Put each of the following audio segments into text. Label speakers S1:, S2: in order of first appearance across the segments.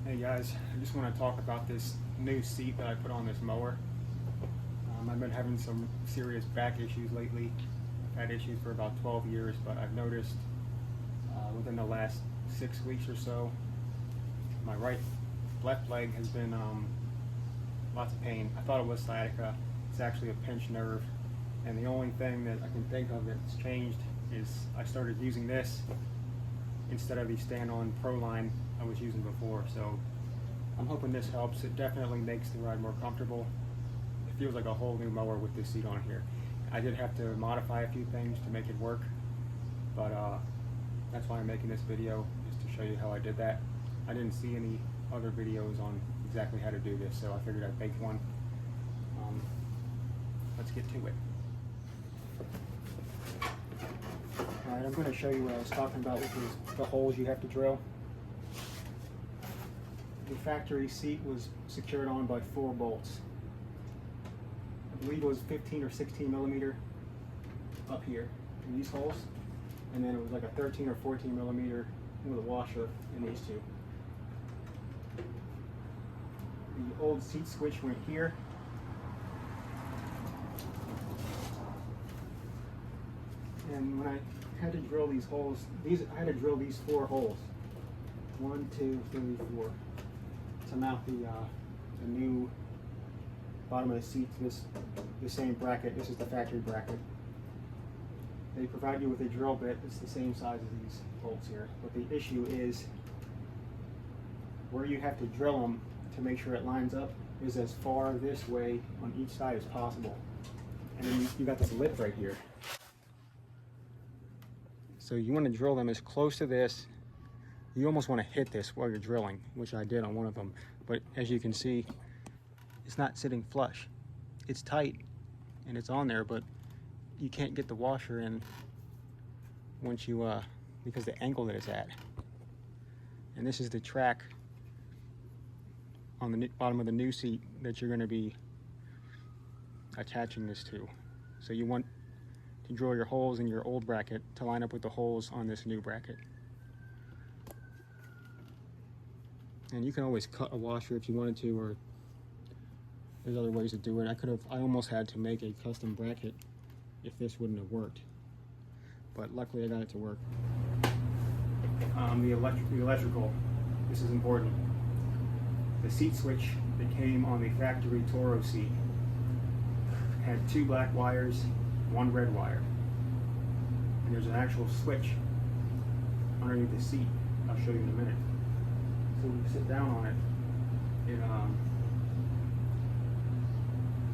S1: Hey guys, I just want to talk about this new seat that I put on this mower. I've been having some serious back issues lately. I've had issues for about 12 years, but I've noticed within the last 6 weeks or so, my left leg has been lots of pain. I thought it was sciatica. It's actually a pinched nerve, and the only thing that I can think of that's changed is I started using this instead of the stand-on Pro line I was using before. So I'm hoping this helps. It definitely makes the ride more comfortable. It feels like a whole new mower with this seat on here. I did have to modify a few things to make it work, but that's why I'm making this video, just to show you how I did that. I didn't see any other videos on exactly how to do this, so I figured I'd make one. Let's get to it. Alright, I'm going to show you what I was talking about with the holes you have to drill. The factory seat was secured on by 4 bolts. I believe it was 15 or 16 millimeter up here in these holes, and then it was like a 13 or 14 millimeter with a washer in these two. The old seat switch went here. And when I had to drill these holes, I had to drill these 4 holes. 1, 2, 3, 4. To mount the new bottom of the seat to the same bracket. This is the factory bracket. They provide you with a drill bit. It's the same size as these bolts here. But the issue is where you have to drill them to make sure it lines up is as far this way on each side as possible. And then you got this lip right here. So you want to drill them as close to this. You almost want to hit this while you're drilling, which I did on one of them. But as you can see, it's not sitting flush. It's tight and it's on there, but you can't get the washer in once you, because the angle that it's at. And this is the track on the bottom of the new seat that you're going to be attaching this to. So you want to drill your holes in your old bracket to line up with the holes on this new bracket. And you can always cut a washer if you wanted to, or there's other ways to do it. I almost had to make a custom bracket if this wouldn't have worked, but luckily I got it to work. The electrical, this is important. The seat switch that came on the factory Toro seat had 2 black wires, 1 red wire, and there's an actual switch underneath the seat. I'll show you in a minute. So when you sit down on it,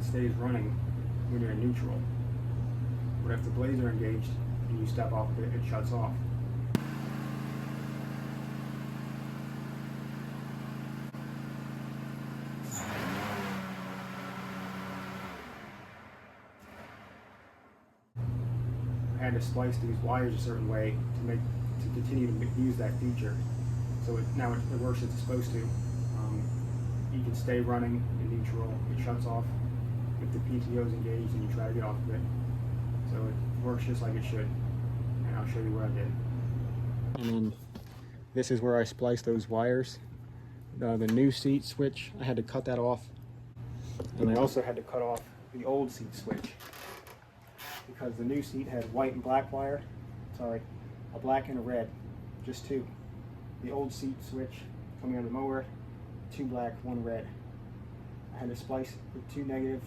S1: it stays running when you're in neutral. But if the blades are engaged and you step off of it, it shuts off. I had to splice these wires a certain way to continue to use that feature. So now it works as it's supposed to. You can stay running in neutral. It shuts off if the PTO is engaged and you try to get off of it. So it works just like it should. And I'll show you what I did. And then this is where I spliced those wires. The new seat switch, I had to cut that off. And I also had to cut off the old seat switch, because the new seat had white and black wire. Sorry, a black and a red, just 2. The old seat switch coming out of the mower, 2 black, 1 red. I had to splice the 2 negative,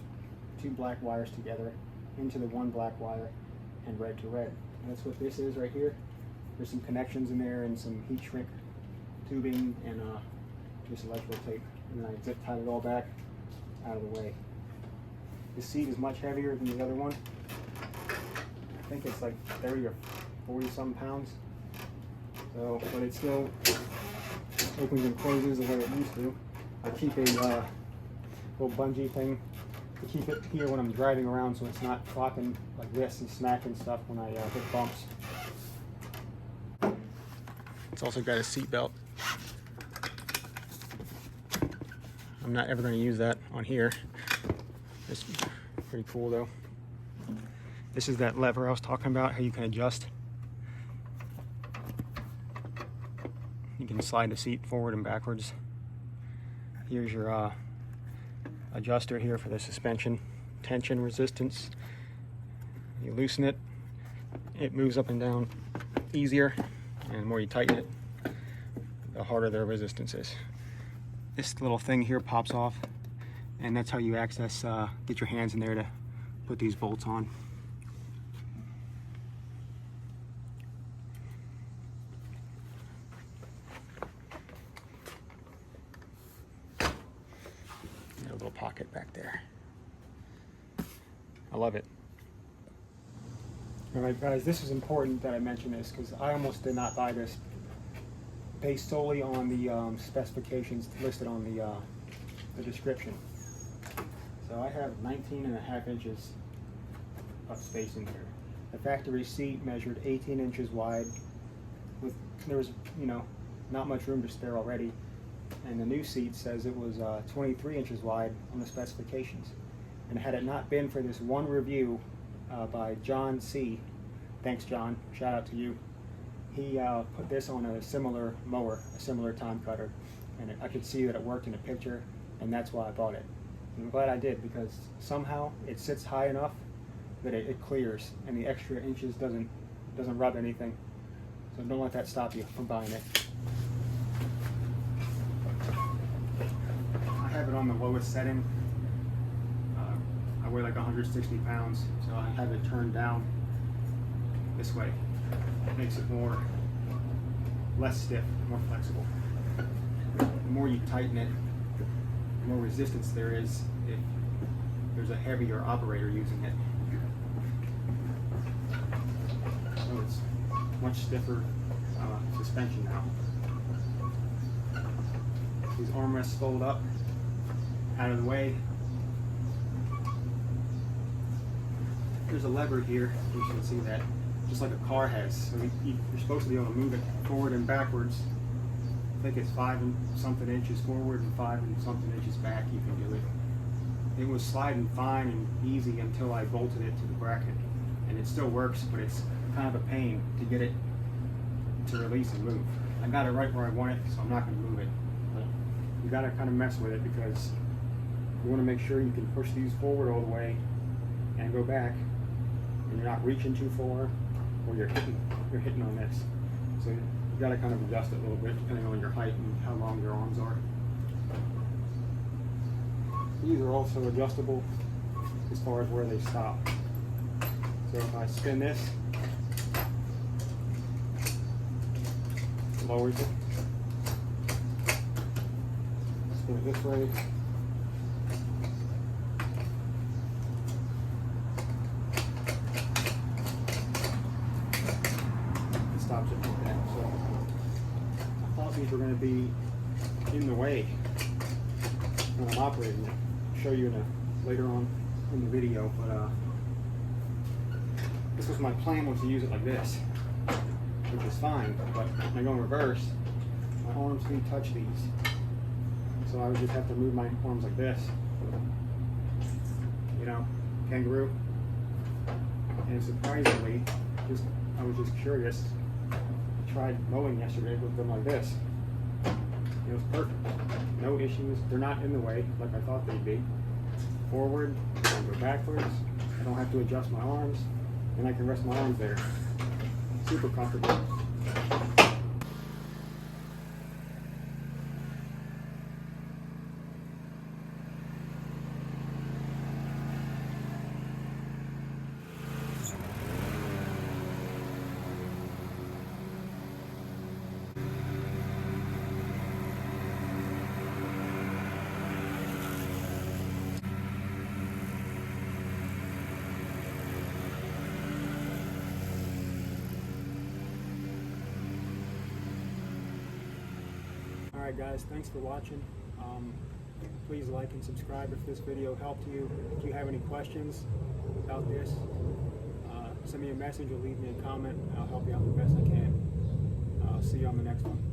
S1: 2 black wires together into the 1 black wire and red to red. And that's what this is right here. There's some connections in there and some heat shrink tubing and just electrical tape. And then I zip tied it all back out of the way. This seat is much heavier than the other one. I think it's like 30 or 40 some pounds. So, but it still opens and closes the way it used to. I keep a little bungee thing to keep it here when I'm driving around, so it's not flopping like this and smacking stuff when I hit bumps. It's also got a seat belt. I'm not ever going to use that on here. It's pretty cool though. This is that lever I was talking about, how you can adjust. You can slide the seat forward and backwards. Here's your adjuster here for the suspension tension resistance. You loosen it, it moves up and down easier, and the more you tighten it, the harder the resistance is. This little thing here pops off, and that's how you access, get your hands in there to put these bolts on. A little pocket back there. I love it. All right, guys, this is important that I mention this because I almost did not buy this based solely on the specifications listed on the description. So I have 19.5 inches of spacing here. The factory seat measured 18 inches wide. There was, not much room to spare already. And the new seat says it was 23 inches wide on the specifications. And had it not been for this one review by John C., thanks John, shout out to you, he put this on a similar mower, a similar time cutter, and I could see that it worked in a picture, and that's why I bought it. And I'm glad I did, because somehow it sits high enough that it clears, and the extra inches doesn't rub anything. So don't let that stop you from buying it. I have it on the lowest setting. I weigh like 160 pounds, so I have it turned down this way. It makes it less stiff, more flexible. The more you tighten it, the more resistance there is if there's a heavier operator using it. So it's much stiffer suspension now. These armrests fold up, out of the way. There's a lever here, you can see that, just like a car has. So you're supposed to be able to move it forward and backwards. I think it's 5 and something inches forward and 5 and something inches back, you can do it. It was sliding fine and easy until I bolted it to the bracket. And it still works, but it's kind of a pain to get it to release and move. I got it right where I want it, so I'm not going to move it. But you got to kind of mess with it because you want to make sure you can push these forward all the way and go back, and you're not reaching too far, or you're hitting on this. So you got to kind of adjust it a little bit depending on your height and how long your arms are. These are also adjustable as far as where they stop. So if I spin this, it lowers it. Spin it this way. Stops it like that. So I thought these were going to be in the way when I'm operating it. I'll show you later on in the video, but this was my plan, was to use it like this, which is fine, but when I go in reverse, my arms do touch these. So I would just have to move my arms like this, kangaroo. And surprisingly, I was just curious. I tried mowing yesterday with them like this. It was perfect. No issues. They're not in the way like I thought they'd be. Forward, I go backwards. I don't have to adjust my arms, and I can rest my arms there. Super comfortable. Alright guys, thanks for watching. Please like and subscribe if this video helped you. If you have any questions about this, send me a message or leave me a comment. I'll help you out the best I can. I'll see you on the next one.